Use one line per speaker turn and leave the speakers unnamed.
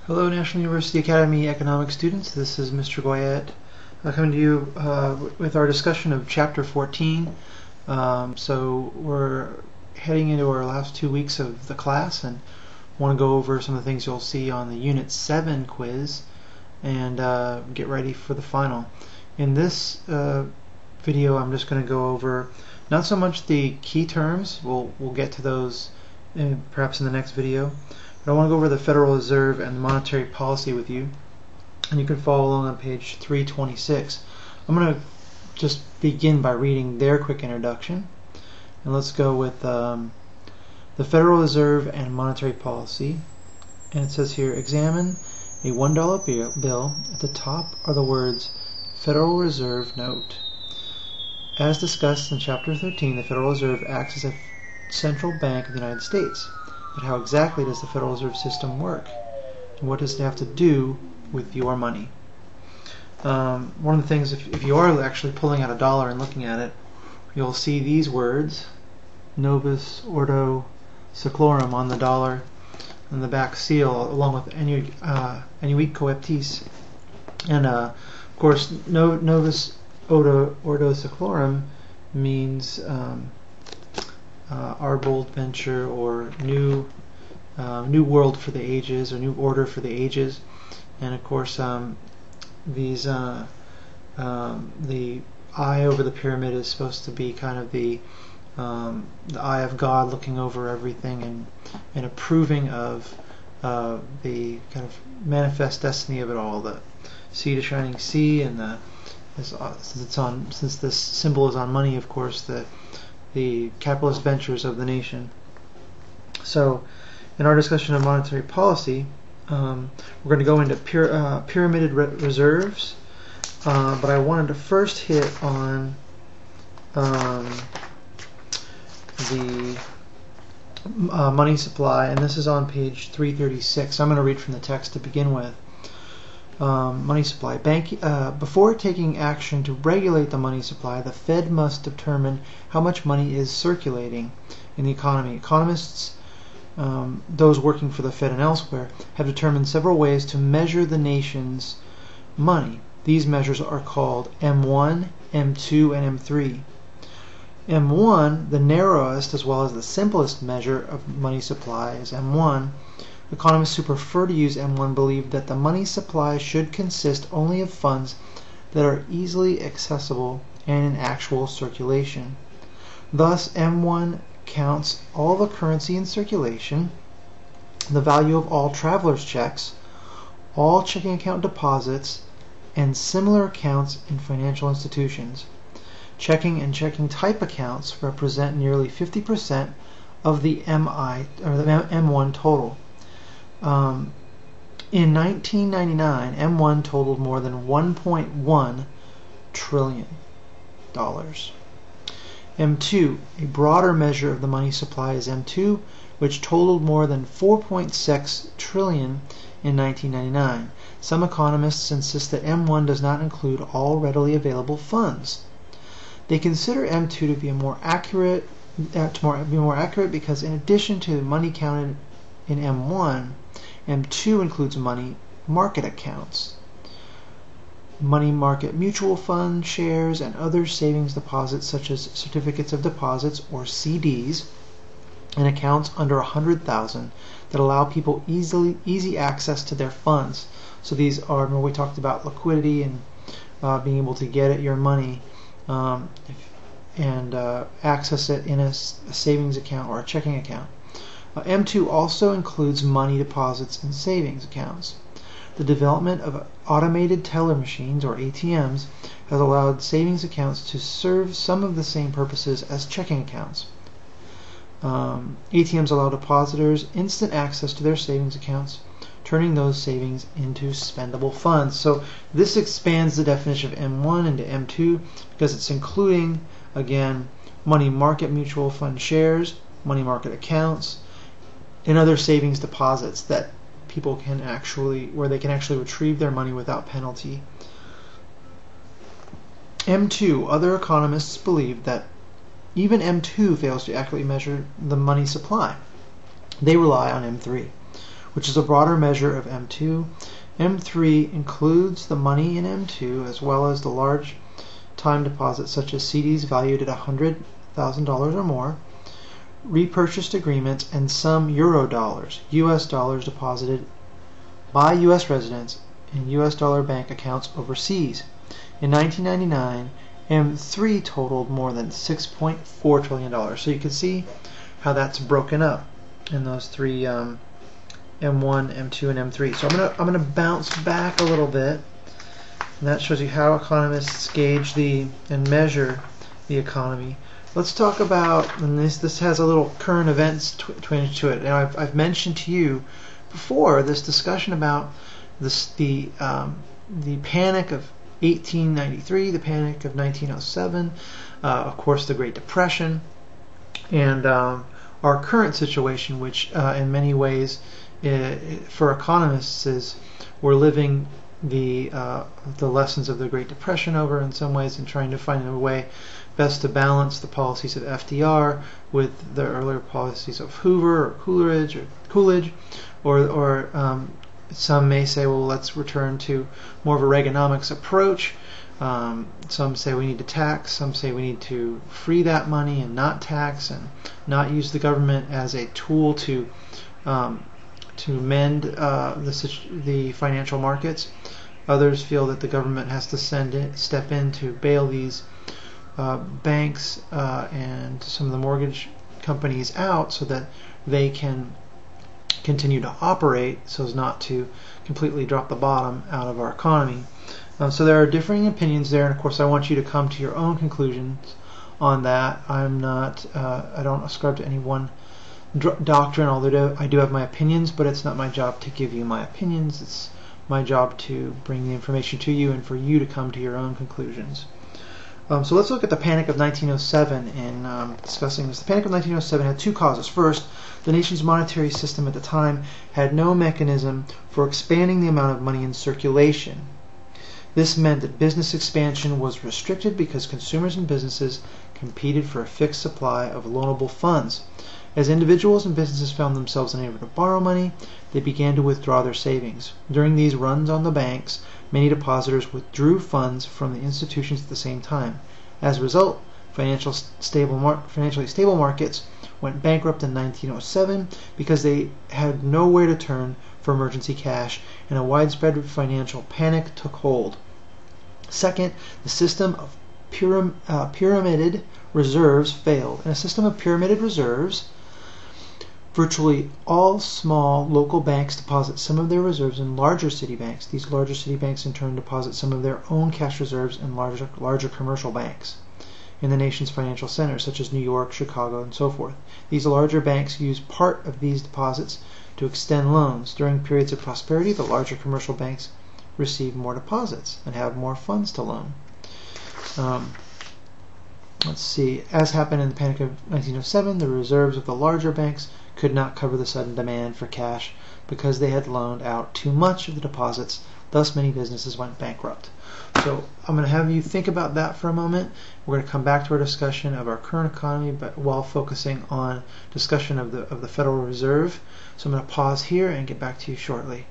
Hello, National University Academy Economics students. This is Mr. Goyette coming to you with our discussion of Chapter 14. So we're heading into our last 2 weeks of the class and want to go over some of the things you'll see on the Unit 7 quiz and get ready for the final. In this video, I'm just going to go over not so much the key terms. We'll get to those perhaps in the next video. But I want to go over the Federal Reserve and monetary policy with you, and you can follow along on page 326. I'm going to just begin by reading their quick introduction, and let's go with the Federal Reserve and monetary policy. And it says here, examine a $1 bill. At the top are the words Federal Reserve Note. As discussed in Chapter 13, the Federal Reserve acts as a central bank of the United States. But how exactly does the Federal Reserve System work? And what does it have to do with your money? One of the things, if you are actually pulling out a dollar and looking at it, you'll see these words, Novus Ordo Seclorum, on the dollar and the back seal, along with Annuit Coeptis. And of course, Novus Ordo Seclorum means our bold venture, or new world for the ages, or new order for the ages. And of course, these the eye over the pyramid is supposed to be kind of the eye of God looking over everything and approving of the kind of manifest destiny of it all, the sea to shining sea, and since this symbol is on money, of course, the capitalist ventures of the nation. So, in our discussion of monetary policy, we're going to go into pyramided reserves, but I wanted to first hit on the money supply, and this is on page 336. I'm going to read from the text to begin with. Money supply. Before taking action to regulate the money supply, the Fed must determine how much money is circulating in the economy. Economists, those working for the Fed and elsewhere, have determined several ways to measure the nation's money. These measures are called M1, M2, and M3. M1, the narrowest as well as the simplest measure of money supply, is M1. Economists who prefer to use M1 believe that the money supply should consist only of funds that are easily accessible and in actual circulation. Thus, M1 counts all the currency in circulation, the value of all travelers' checks, all checking account deposits, and similar accounts in financial institutions. Checking and checking type accounts represent nearly 50% of the M1 total. In 1999, M1 totaled more than $1.1 trillion. M2, a broader measure of the money supply, is M2, which totaled more than $4.6 trillion in 1999. Some economists insist that M1 does not include all readily available funds. They consider M2 to be more accurate because in addition to money counted in M1, M2 includes money market accounts, money market mutual fund shares, and other savings deposits such as certificates of deposits, or CDs, and accounts under $100,000 that allow people easy access to their funds. So these are, when we talked about liquidity and being able to get at your money and access it in a savings account or a checking account. M2 also includes money deposits and savings accounts. The development of automated teller machines, or ATMs, has allowed savings accounts to serve some of the same purposes as checking accounts. ATMs allow depositors instant access to their savings accounts, turning those savings into spendable funds. So this expands the definition of M1 into M2 because it's including, again, money market mutual fund shares, money market accounts, and other savings deposits that people can actually retrieve their money without penalty. M2, other economists believe that even M2 fails to accurately measure the money supply. They rely on M3, which is a broader measure of M2. M3 includes the money in M2 as well as the large time deposits such as CDs valued at $100,000 or more, repurchased agreements, and some euro dollars, US dollars deposited by US residents in US dollar bank accounts overseas. In 1999, M3 totaled more than $6.4 trillion. So you can see how that's broken up in those three M1, M2, and M3. So I'm gonna bounce back a little bit, and that shows you how economists gauge and measure the economy. Let's talk about, and this has a little current events twinge to it. Now I've mentioned to you before this discussion about the panic of 1893, the panic of 1907, of course the Great Depression, and our current situation, which in many ways for economists is we're living the lessons of the Great Depression over in some ways and trying to find a way best to balance the policies of FDR with the earlier policies of Hoover or Coolidge, or some may say, well, let's return to more of a Reaganomics approach. Some say we need to tax. Some say we need to free that money and not tax and not use the government as a tool to mend the financial markets. Others feel that the government has to step in to bail these banks and some of the mortgage companies out so that they can continue to operate so as not to completely drop the bottom out of our economy. So there are differing opinions there, and of course I want you to come to your own conclusions on that. I'm not, I don't ascribe to any one doctrine, although I do have my opinions, but it's not my job to give you my opinions. It's my job to bring the information to you and for you to come to your own conclusions. So let's look at the Panic of 1907 in discussing this. The Panic of 1907 had two causes. First, the nation's monetary system at the time had no mechanism for expanding the amount of money in circulation. This meant that business expansion was restricted because consumers and businesses competed for a fixed supply of loanable funds. As individuals and businesses found themselves unable to borrow money, they began to withdraw their savings. During these runs on the banks, many depositors withdrew funds from the institutions at the same time. As a result, financially stable markets went bankrupt in 1907 because they had nowhere to turn for emergency cash, and a widespread financial panic took hold. Second, the system of pyramided reserves failed. In a system of pyramided reserves, virtually all small local banks deposit some of their reserves in larger city banks. These larger city banks in turn deposit some of their own cash reserves in larger commercial banks in the nation's financial centers, such as New York, Chicago, and so forth. These larger banks use part of these deposits to extend loans. During periods of prosperity, the larger commercial banks receive more deposits and have more funds to loan. Let's see. As happened in the Panic of 1907, the reserves of the larger banks could not cover the sudden demand for cash because they had loaned out too much of the deposits. Thus, many businesses went bankrupt. So I'm going to have you think about that for a moment. We're going to come back to our discussion of our current economy, but while focusing on discussion of the Federal Reserve. So I'm going to pause here and get back to you shortly.